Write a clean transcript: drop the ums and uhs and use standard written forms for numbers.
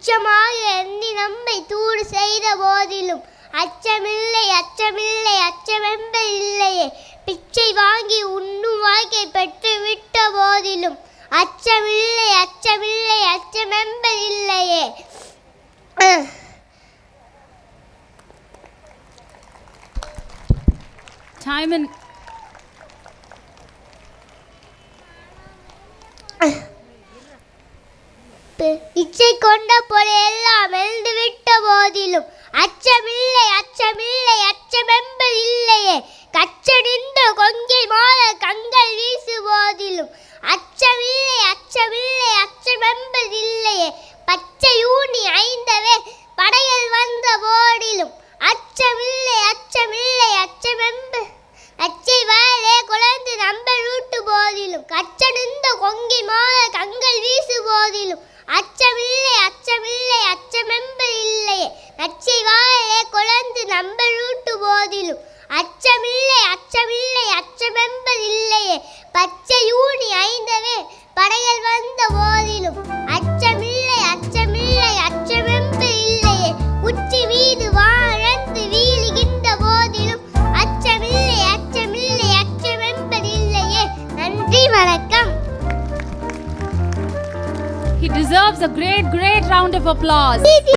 துச்சமாக எண்ணி நம்மை தூறு செய்த போதிலும் அச்சமில்லை அச்சமில்லை அச்சமென்பது இல்லையே. பிச்சை வாங்கி உண்ணும் வாழ்க்கை பெற்று விட்ட போதிலும் அச்சமில்லை அச்சமில்லை அச்சமென்பது இல்லையே. Time and இச்சை கொண்ட பொறையெல்லாம் எழுந்து விட்ட போதிலும் அச்சமில்லை அச்சமில்லை அச்சமென்பது இல்லையே. கச்சடிந்த கொங்கை மாத கண்கள் வீசு போதிலும் அச்சமில்லை அச்சமில்லை அச்சமென்பது இல்லையே. பச்சையூனி ஐந்தவே படைகள் வந்த போதிலும் அச்சமில்லை அச்சமில்லை அச்சமென்பது அச்சை வாழே குழந்து நம்பர் ஊட்டு போதிலும் கச்சடிந்த கொங்கை மாத கண்கள் வீசு போதிலும் அச்சமில்லை அச்சமில்லை அச்சமென்பது இல்லையே. நச்சை வாழே குழந்து நம்பர் ஊட்டு போதிலும் அச்சமில்லை அச்சமில்லை அச்சமென்பது இல்லையே. பச்சையூனி ஐந்தவே படைகள் வந்த போதிலும் அச்சமில்லை அச்சமில்லை அச்சமென்பது இல்லையே. உச்சி மீது வாழ்ந்து வீழுகின்ற போதிலும் அச்சமில்லை அச்சமில்லை அச்சமென்பது இல்லையே. நன்றி, வணக்கம். he deserves a great round of applause.